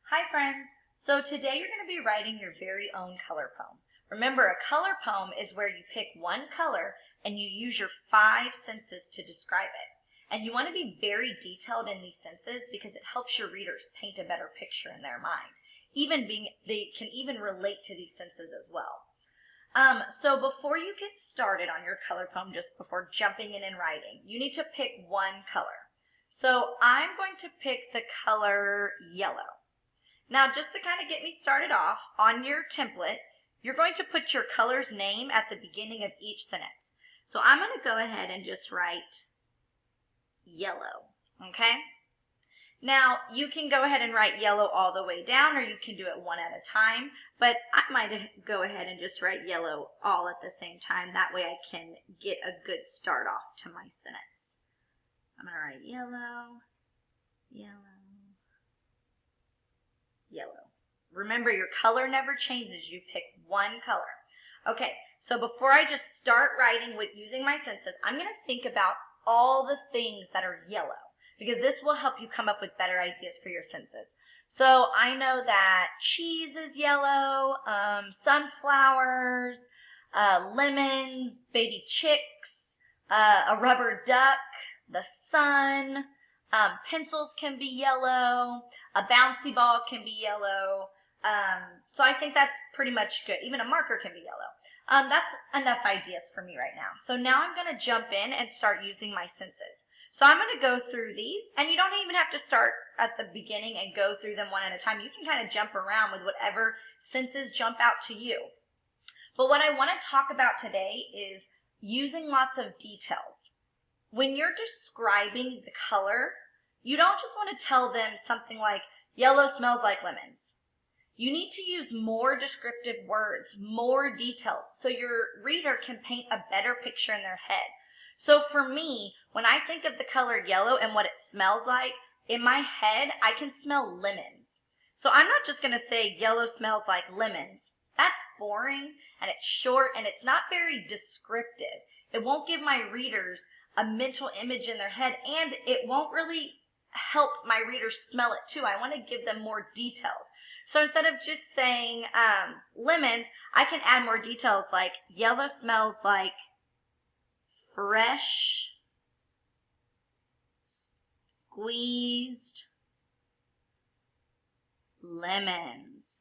Hi friends! So today you're going to be writing your very own color poem. Remember, a color poem is where you pick one color and you use your 5 senses to describe it. And you want to be very detailed in these senses because it helps your readers paint a better picture in their mind. They can even relate to these senses as well. So before you get started on your color poem, just before jumping in and writing, you need to pick one color. So I'm going to pick the color yellow. Now, just to kind of get me started off, on your template, you're going to put your color's name at the beginning of each sentence. So I'm going to go ahead and just write yellow, okay? Now, you can go ahead and write yellow all the way down, or you can do it one at a time, but I might go ahead and just write yellow all at the same time. That way I can get a good start off to my sentence. So I'm going to write yellow, yellow, yellow. Remember, your color never changes. You pick one color. Okay, so before I just start writing with using my senses, I'm going to think about all the things that are yellow because this will help you come up with better ideas for your senses. So I know that cheese is yellow, sunflowers, lemons, baby chicks, a rubber duck, the sun, pencils can be yellow, a bouncy ball can be yellow. So I think that's pretty much good. Even a marker can be yellow. That's enough ideas for me right now. So now I'm going to jump in and start using my senses. So I'm going to go through these, and you don't even have to start at the beginning and go through them one at a time. You can kind of jump around with whatever senses jump out to you. But what I want to talk about today is using lots of details. When you're describing the color, you don't just want to tell them something like, yellow smells like lemons. You need to use more descriptive words, more details, so your reader can paint a better picture in their head. So for me, when I think of the color yellow and what it smells like, in my head, I can smell lemons. So I'm not just going to say yellow smells like lemons. That's boring, and it's short, and it's not very descriptive. It won't give my readers a mental image in their head, and it won't really help my readers smell it too. I want to give them more details. So instead of just saying lemons, I can add more details like yellow smells like fresh squeezed lemons.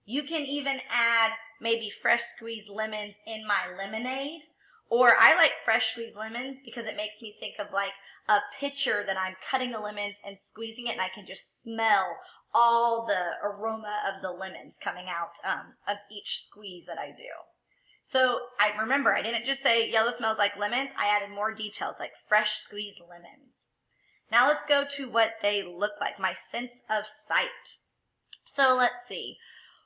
You can even add maybe fresh squeezed lemons in my lemonade. Or I like fresh squeezed lemons because it makes me think of like a pitcher that I'm cutting the lemons and squeezing it, and I can just smell all the aroma of the lemons coming out of each squeeze that I do. So I remember, I didn't just say yellow smells like lemons. I added more details like fresh squeezed lemons. Now let's go to what they look like, my sense of sight. So let's see.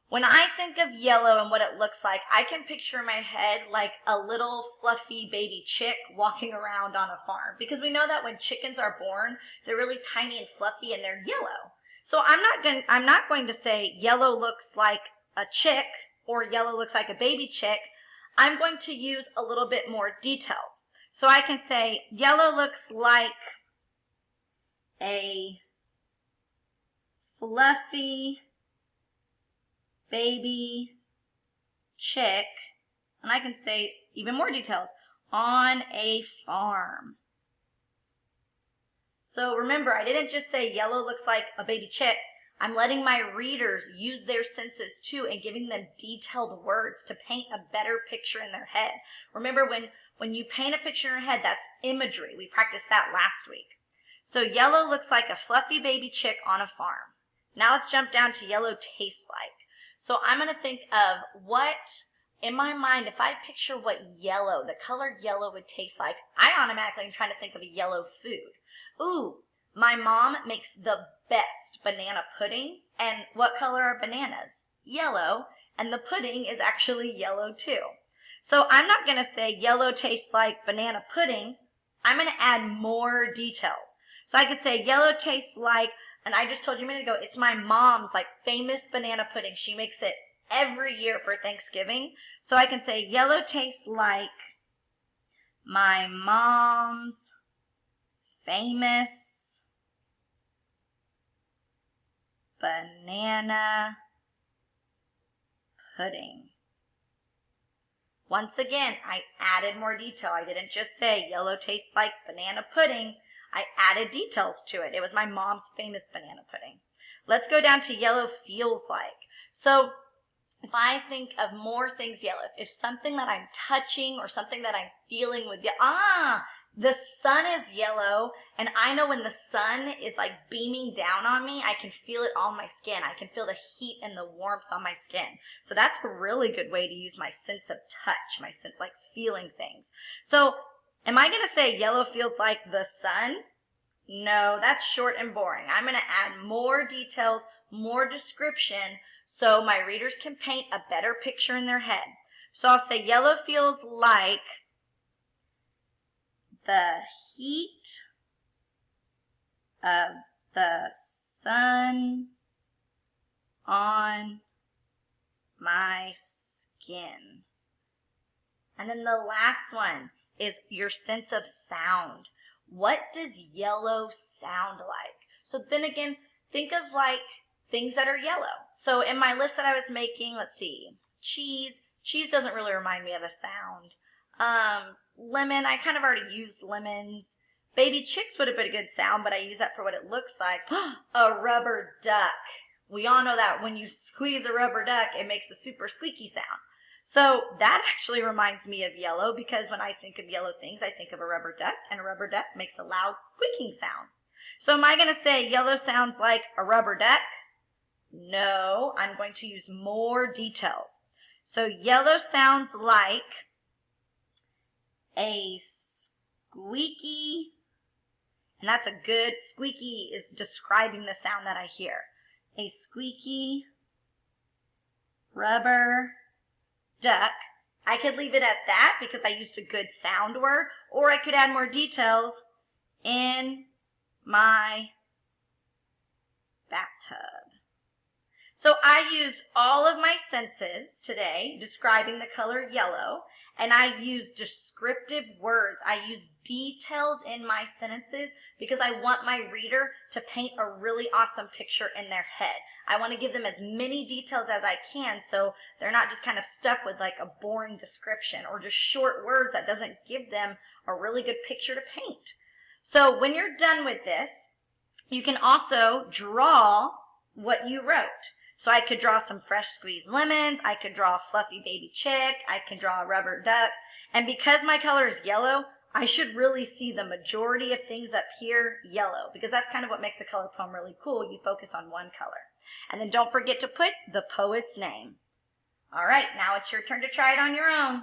When I think of yellow and what it looks like, I can picture in my head like a little fluffy baby chick walking around on a farm. Because we know that when chickens are born, they're really tiny and fluffy and they're yellow. So I'm not going to say yellow looks like a chick or yellow looks like a baby chick. I'm going to use a little bit more details. So I can say yellow looks like a fluffy baby chick, and I can say even more details, on a farm. So remember, I didn't just say yellow looks like a baby chick. I'm letting my readers use their senses too and giving them detailed words to paint a better picture in their head. Remember, when you paint a picture in your head, that's imagery. We practiced that last week. So yellow looks like a fluffy baby chick on a farm. Now let's jump down to yellow tastes like. So I'm going to think of what, in my mind, if I picture what yellow, the color yellow would taste like, I automatically am trying to think of a yellow food. Ooh, my mom makes the best banana pudding. And what color are bananas? Yellow. And the pudding is actually yellow too. So I'm not going to say yellow tastes like banana pudding. I'm going to add more details. So I could say yellow tastes like, and I just told you a minute ago, it's my mom's like famous banana pudding. She makes it every year for Thanksgiving. So I can say yellow tastes like my mom's famous banana pudding. Once again, I added more detail. I didn't just say yellow tastes like banana pudding. I added details to it. It was my mom's famous banana pudding. Let's go down to yellow feels like. So if I think of more things yellow, if something that I'm touching or something that I'm feeling with the sun is yellow, and I know when the sun is like beaming down on me, I can feel it on my skin. I can feel the heat and the warmth on my skin. So that's a really good way to use my sense of touch, my sense like feeling things. So am I going to say yellow feels like the sun? No, that's short and boring. I'm going to add more details, more description, so my readers can paint a better picture in their head. So I'll say yellow feels like the heat of the sun on my skin. And then the last one is your sense of sound. What does yellow sound like? So then again, think of like things that are yellow. So in my list that I was making, let's see, cheese. Cheese doesn't really remind me of a sound. Lemon, I kind of already used lemons. Baby chicks would have been a good sound, but I use that for what it looks like. A rubber duck. We all know that when you squeeze a rubber duck, it makes a super squeaky sound. So that actually reminds me of yellow, because when I think of yellow things, I think of a rubber duck, and a rubber duck makes a loud squeaking sound. So am I going to say yellow sounds like a rubber duck? No, I'm going to use more details. So yellow sounds like a squeaky, and that's a good, squeaky is describing the sound that I hear. A squeaky rubber duck. I could leave it at that because I used a good sound word, or I could add more details in my bathtub. So I used all of my senses today describing the color yellow, and I used descriptive words. I used details in my sentences because I want my reader to paint a really awesome picture in their head. I want to give them as many details as I can so they're not just kind of stuck with like a boring description or just short words that doesn't give them a really good picture to paint. So when you're done with this, you can also draw what you wrote. So I could draw some fresh squeezed lemons, I could draw a fluffy baby chick, I could draw a rubber duck, and because my color is yellow, I should really see the majority of things up here yellow, because that's kind of what makes the color poem really cool. You focus on one color. And then don't forget to put the poet's name. All right, now it's your turn to try it on your own.